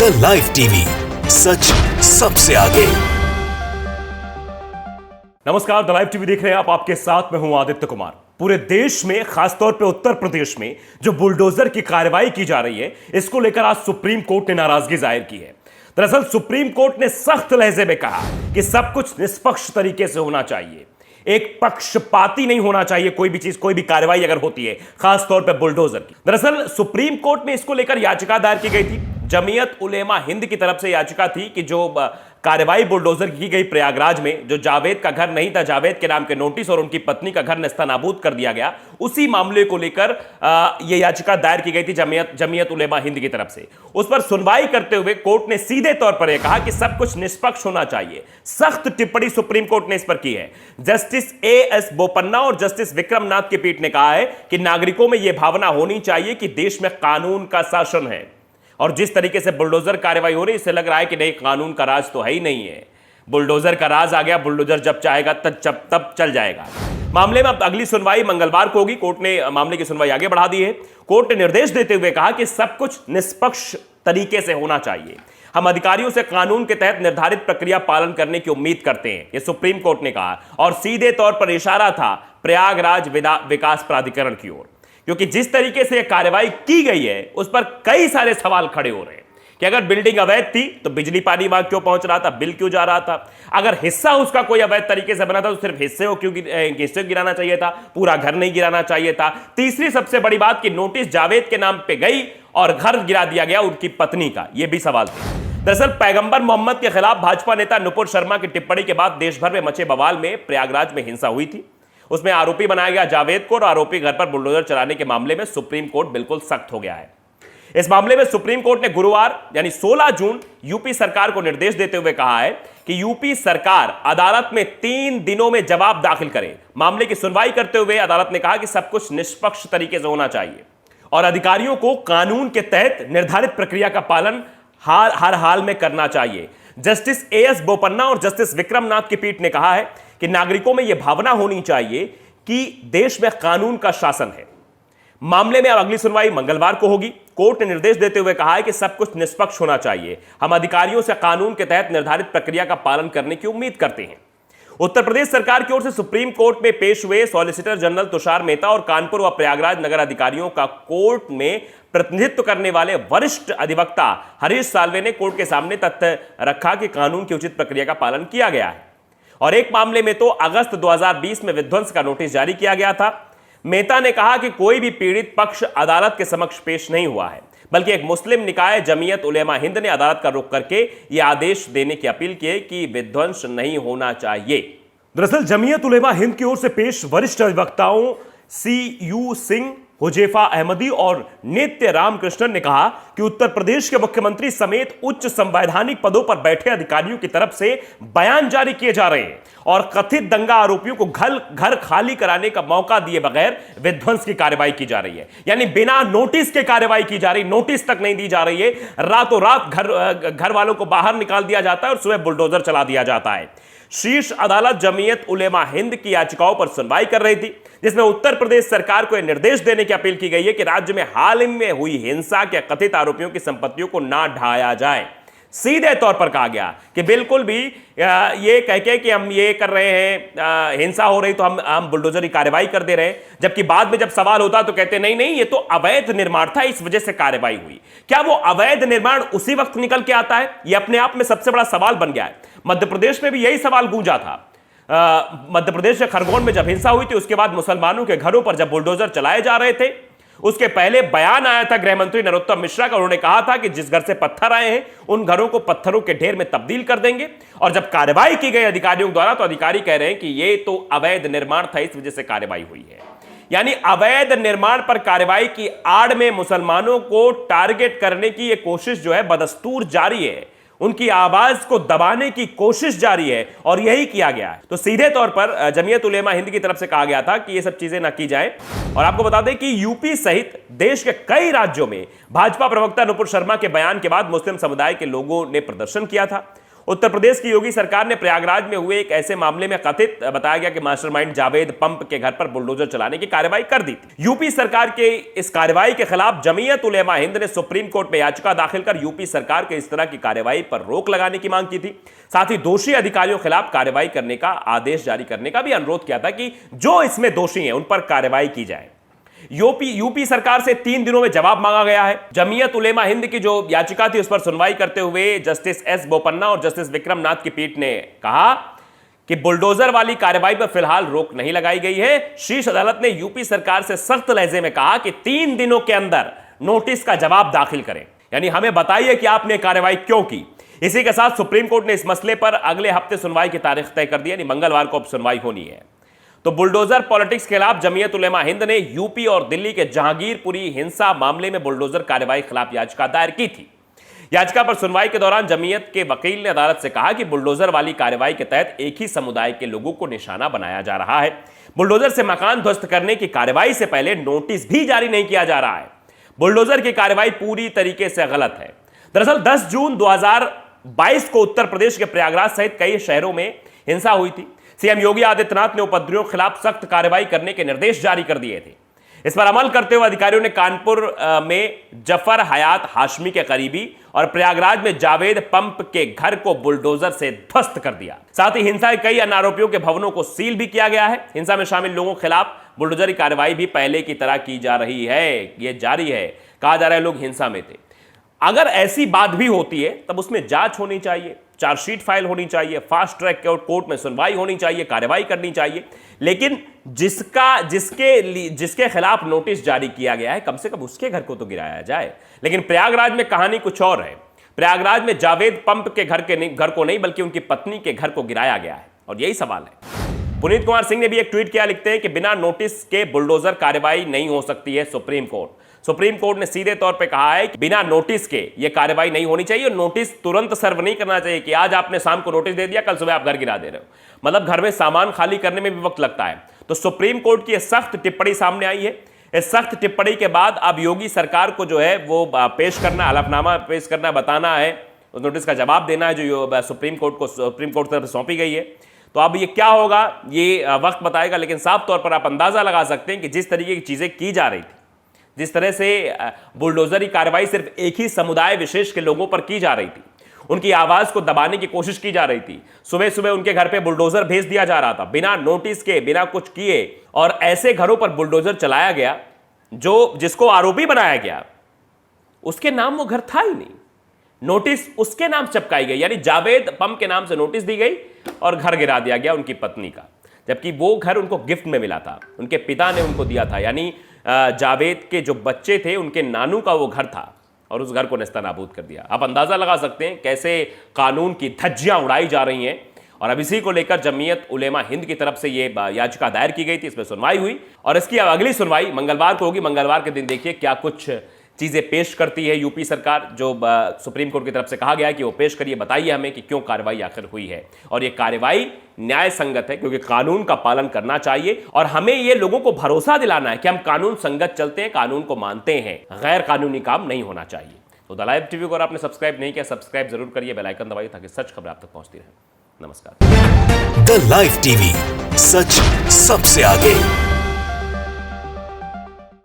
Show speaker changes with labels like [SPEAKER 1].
[SPEAKER 1] The live TV, सच सबसे आगे।
[SPEAKER 2] नमस्कार, द लाइव टीवी देख रहे हैं आप। आपके साथ मैं हूं आदित्य कुमार। पूरे देश में, खासतौर पे उत्तर प्रदेश में जो बुलडोजर की कार्रवाई की जा रही है, इसको लेकर आज सुप्रीम कोर्ट ने नाराजगी जाहिर की है। दरअसल सुप्रीम कोर्ट ने सख्त लहजे में कहा कि सब कुछ निष्पक्ष तरीके से होना चाहिए, एक पक्षपाती नहीं होना चाहिए कोई भी चीज, कोई भी कार्रवाई अगर होती है, खासतौर पर बुलडोजर की। दरअसल सुप्रीम कोर्ट में इसको लेकर याचिका दायर की गई थी। जमीयत उलेमा हिंद की तरफ से याचिका थी कि जो कार्रवाई बुलडोजर की गई प्रयागराज में, जो जावेद का घर नहीं था, जावेद के नाम के नोटिस और उनकी पत्नी का घर नेस्तनाबूद कर दिया गया, उसी मामले को लेकर यह याचिका दायर की गई थी जमीयत उलेमा हिंद की तरफ से। उस पर सुनवाई करते हुए कोर्ट ने सीधे तौर पर यह कहा कि सब कुछ निष्पक्ष होना चाहिए। सख्त टिप्पणी सुप्रीम कोर्ट ने इस पर की है। जस्टिस एएस बोपन्ना और जस्टिस विक्रम नाथ की पीठ ने कहा है कि नागरिकों में यह भावना होनी चाहिए कि देश में कानून का शासन है, और जिस तरीके से बुलडोजर कार्रवाई हो रही है, इससे लग रहा है कि नहीं, कानून का राज तो है ही नहीं है। बुलडोजर का राज आ गया, बुलडोजर जब चाहेगा तब चल जाएगा। मामले में अब अगली सुनवाई मंगलवार को होगी। कोर्ट ने मामले की सुनवाई आगे बढ़ा दी है। कोर्ट ने निर्देश देते हुए कहा कि सब कुछ निष्पक्ष तरीके से होना चाहिए। हम अधिकारियों से कानून के तहत निर्धारित प्रक्रिया पालन करने की उम्मीद करते हैं, यह सुप्रीम कोर्ट ने कहा, और सीधे तौर पर इशारा था प्रयागराज विकास प्राधिकरण की ओर, क्योंकि जिस तरीके से यह कार्रवाई की गई है उस पर कई सारे सवाल खड़े हो रहे हैं कि अगर बिल्डिंग अवैध थी तो बिजली पानी वहां क्यों पहुंच रहा था, बिल क्यों जा रहा था? अगर हिस्सा उसका कोई अवैध तरीके से बना था तो सिर्फ हिस्से को क्यों गिराना चाहिए था, पूरा घर नहीं गिराना चाहिए था? तीसरी सबसे बड़ी बात कि नोटिस जावेद के नाम पे गई और घर गिरा दिया गया उनकी पत्नी का, यह भी सवाल थे। दरअसल पैगंबर मोहम्मद के खिलाफ भाजपा नेता नुपुर शर्मा की टिप्पणी के बाद देश भर में मचे बवाल में प्रयागराज में हिंसा हुई थी। उसमें आरोपी बनाया गया जावेद को, और आरोपी घर पर बुलडोजर चलाने के मामले में सुप्रीम कोर्ट बिल्कुल सख्त हो गया है। इस मामले में सुप्रीम कोर्ट ने गुरुवार यानी 16 जून यूपी सरकार को निर्देश देते हुए कहा है कि यूपी सरकार अदालत में 3 दिनों में जवाब दाखिल करे। मामले की सुनवाई करते हुए अदालत ने कहा कि सब कुछ निष्पक्ष तरीके से होना चाहिए और अधिकारियों को कानून के तहत निर्धारित प्रक्रिया का पालन हर हाल में करना चाहिए। जस्टिस एएस बोपन्ना और जस्टिस विक्रम नाथ की पीठ ने कहा है कि नागरिकों में यह भावना होनी चाहिए कि देश में कानून का शासन है। मामले में अब अगली सुनवाई मंगलवार को होगी। कोर्ट ने निर्देश देते हुए कहा है कि सब कुछ निष्पक्ष होना चाहिए। हम अधिकारियों से कानून के तहत निर्धारित प्रक्रिया का पालन करने की उम्मीद करते हैं। उत्तर प्रदेश सरकार की ओर से सुप्रीम कोर्ट में पेश हुए सॉलिसिटर जनरल तुषार मेहता और कानपुर व प्रयागराज नगर अधिकारियों का कोर्ट में प्रतिनिधित्व करने वाले वरिष्ठ अधिवक्ता हरीश साल्वे ने कोर्ट के सामने तथ्य रखा कि कानून की उचित प्रक्रिया का पालन किया गया है, और एक मामले में तो अगस्त 2020 में विध्वंस का नोटिस जारी किया गया था। मेहता ने कहा कि कोई भी पीड़ित पक्ष अदालत के समक्ष पेश नहीं हुआ है, बल्कि एक मुस्लिम निकाय जमीयत उलेमा हिंद ने अदालत का रुख करके यह आदेश देने की अपील की है कि विध्वंस नहीं होना चाहिए। दरअसल जमीयत उलेमा हिंद की ओर से पेश वरिष्ठ अधिवक्ताओं CU सिंह, हुजैफा अहमदी और नित्य रामकृष्णन ने कहा कि उत्तर प्रदेश के मुख्यमंत्री समेत उच्च संवैधानिक पदों पर बैठे अधिकारियों की तरफ से बयान जारी किए जा रहे हैं और कथित दंगा आरोपियों को घर खाली कराने का मौका दिए बगैर विध्वंस की कार्रवाई की जा रही है। यानी बिना नोटिस के कार्रवाई की जा रही, नोटिस तक नहीं दी जा रही है। रातों रात घर वालों को बाहर निकाल दिया जाता है और सुबह बुलडोजर चला दिया जाता है। शीर्ष अदालत जमीयत उलेमा हिंद की याचिकाओं पर सुनवाई कर रही थी, जिसमें उत्तर प्रदेश सरकार को यह निर्देश देने की अपील की गई है कि राज्य में हाल ही में हुई हिंसा के कथित आरोपियों की संपत्तियों को ना ढाया जाए। सीधे तौर पर कहा गया कि बिल्कुल भी ये कह के कि हम ये कर रहे हैं, हिंसा हो रही तो हम बुलडोजर की कार्रवाई कर दे रहे हैं, जबकि बाद में जब सवाल होता तो कहते नहीं ये तो अवैध निर्माण था, इस वजह से कार्रवाई हुई। क्या वो अवैध निर्माण उसी वक्त निकल के आता है? यह अपने आप में सबसे बड़ा सवाल बन गया है। मध्य प्रदेश में भी यही सवाल गूंजा था। मध्य प्रदेश के खरगोन में जब हिंसा हुई थी, उसके बाद मुसलमानों के घरों पर जब बुलडोजर चलाए जा रहे थे, उसके पहले बयान आया था गृह मंत्री नरोत्तम मिश्रा का। उन्होंने कहा था कि जिस घर से पत्थर आए हैं उन घरों को पत्थरों के ढेर में तब्दील कर देंगे, और जब कार्रवाई की गई अधिकारियों द्वारा तो अधिकारी कह रहे हैं कि ये तो अवैध निर्माण था, इस वजह से कार्रवाई हुई है। यानी अवैध निर्माण पर कार्रवाई की आड़ में मुसलमानों को टारगेट करने की यह कोशिश जो है बदस्तूर जारी है। उनकी आवाज को दबाने की कोशिश जारी है और यही किया गया है। तो सीधे तौर पर जमीयत उलेमा हिंद की तरफ से कहा गया था कि ये सब चीजें ना की जाए। और आपको बता दें कि यूपी सहित देश के कई राज्यों में भाजपा प्रवक्ता नुपुर शर्मा के बयान के बाद मुस्लिम समुदाय के लोगों ने प्रदर्शन किया था। उत्तर प्रदेश की योगी सरकार ने प्रयागराज में हुए एक ऐसे मामले में कथित बताया गया कि मास्टरमाइंड जावेद पंप के घर पर बुलडोजर चलाने की कार्रवाई कर दी थी। यूपी सरकार के इस कार्रवाई के खिलाफ जमीयत उलेमा हिंद ने सुप्रीम कोर्ट में याचिका दाखिल कर यूपी सरकार के इस तरह की कार्रवाई पर रोक लगाने की मांग की थी। साथ ही दोषी अधिकारियों के खिलाफ कार्रवाई करने का आदेश जारी करने का भी अनुरोध किया था कि जो इसमें दोषी हैं उन पर कार्रवाई की जाए। यूपी सरकार से 3 दिनों में जवाब मांगा गया है। जमीयत उलेमा हिंद की जो याचिका थी उस पर सुनवाई करते हुए जस्टिस एस बोपन्ना और जस्टिस विक्रम नाथ की पीठ ने कहा कि बुलडोजर वाली कार्रवाई पर फिलहाल रोक नहीं लगाई गई है। शीर्ष अदालत ने यूपी सरकार से सख्त लहजे में कहा कि 3 दिनों के अंदर नोटिस का जवाब दाखिल करें, यानी हमें बताइए कि आपने कार्रवाई क्यों की। इसी के साथ सुप्रीम कोर्ट ने इस मसले पर अगले हफ्ते सुनवाई की तारीख तय कर दी, यानी मंगलवार को अब सुनवाई होनी है। तो बुलडोजर पॉलिटिक्स के खिलाफ जमीयत उलेमा हिंद ने यूपी और दिल्ली के जहांगीरपुरी हिंसा मामले में बुलडोजर कार्रवाई के खिलाफ याचिका दायर की थी। याचिका पर सुनवाई के दौरान जमीयत के वकील ने अदालत से कहा कि बुलडोजर वाली कार्रवाई के तहत एक ही समुदाय के लोगों को निशाना बनाया जा रहा है। बुलडोजर से मकान ध्वस्त करने की कार्रवाई से पहले नोटिस भी जारी नहीं किया जा रहा है। बुलडोजर की कार्रवाई पूरी तरीके से गलत है। दरअसल 10 जून 2022 को उत्तर प्रदेश के प्रयागराज सहित कई शहरों में हिंसा हुई थी। सीएम योगी आदित्यनाथ ने उपद्रवियों के खिलाफ सख्त कार्रवाई करने के निर्देश जारी कर दिए थे। इस पर अमल करते हुए अधिकारियों ने कानपुर में जफर हयात हाशमी के करीबी और प्रयागराज में जावेद पंप के घर को बुलडोजर से ध्वस्त कर दिया। साथ ही हिंसा के कई अन्य आरोपियों के भवनों को सील भी किया गया है। हिंसा में शामिल लोगों के खिलाफ बुलडोजर की कार्रवाई भी पहले की तरह की जा रही है, ये जारी है। कहा जा रहा है लोग हिंसा में थे। अगर ऐसी बात भी होती है तब उसमें जांच होनी चाहिए, चार्जशीट फाइल होनी चाहिए, फास्ट ट्रैक कोर्ट में सुनवाई होनी चाहिए, कार्रवाई करनी चाहिए। लेकिन जिसके खिलाफ नोटिस जारी किया गया है कम से कम उसके घर को तो गिराया जाए। लेकिन प्रयागराज में कहानी कुछ और है। प्रयागराज में जावेद पंप के घर को नहीं बल्कि उनकी पत्नी के घर को गिराया गया है और यही सवाल है। पुनीत कुमार सिंह ने भी एक ट्वीट किया, लिखते हैं कि बिना नोटिस के बुलडोजर कार्रवाई नहीं हो सकती है। सुप्रीम कोर्ट ने सीधे तौर पे कहा है कि बिना नोटिस के यह कार्रवाई नहीं होनी चाहिए। नोटिस तुरंत सर्व नहीं करना चाहिए कि आज आपने शाम को नोटिस दे दिया, कल सुबह आप घर गिरा दे रहे हो। मतलब घर में सामान खाली करने में भी वक्त लगता है। तो सुप्रीम कोर्ट की सख्त टिप्पणी सामने आई है। इस सख्त टिप्पणी के बाद अब योगी सरकार को जो है वो पेश करना, हलफनामा पेश करना, बताना है, उस नोटिस का जवाब देना है जो सुप्रीम कोर्ट तरफ से सौंपी गई है। तो अब ये क्या होगा ये वक्त बताएगा। लेकिन साफ तौर पर आप अंदाजा लगा सकते हैं कि जिस तरीके की चीजें की जा रही थी, जिस तरह से बुलडोजर की कार्रवाई सिर्फ एक ही समुदाय विशेष के लोगों पर की जा रही थी, उनकी आवाज को दबाने की कोशिश की जा रही थी। सुबह सुबह उनके घर पे बुलडोजर भेज दिया जा रहा था बिना नोटिस के, बिना कुछ किए, और ऐसे घरों पर बुलडोजर चलाया गया जिसको आरोपी बनाया गया उसके नाम वो घर था ही नहीं। नोटिस उसके नाम चिपकाई गई, यानी जावेद पंप के नाम से नोटिस दी गई और घर गिरा दिया गया उनकी पत्नी का, जबकि वो घर उनको गिफ्ट में मिला था, उनके पिता ने उनको दिया था। यानी जावेद के जो बच्चे थे उनके नानू का वो घर था और उस घर को नेस्तनाबूद कर दिया। आप अंदाजा लगा सकते हैं कैसे कानून की धज्जियां उड़ाई जा रही हैं। और अब इसी को लेकर जमीयत उलेमा हिंद की तरफ से ये याचिका दायर की गई थी, इसमें सुनवाई हुई और इसकी अब अगली सुनवाई मंगलवार को होगी। मंगलवार के दिन देखिए क्या कुछ चीजें पेश करती है यूपी सरकार। जो सुप्रीम कोर्ट की तरफ से कहा गया है कि वो पेश करिए, बताइए हमें कि क्यों कार्रवाई आखिर हुई है। और ये कार्रवाई न्याय संगत है क्योंकि कानून का पालन करना चाहिए और हमें ये लोगों को भरोसा दिलाना है कि हम कानून संगत चलते हैं, कानून को मानते हैं, गैर कानूनी काम नहीं होना चाहिए। तो द लाइव टीवी को अगर आपने सब्सक्राइब नहीं किया, सब्सक्राइब जरूर करिए, बेल आइकन दबाइए ताकि सच खबर आप तक पहुंचती रहे। नमस्कार।
[SPEAKER 1] द लाइव टीवी, सच सबसे आगे।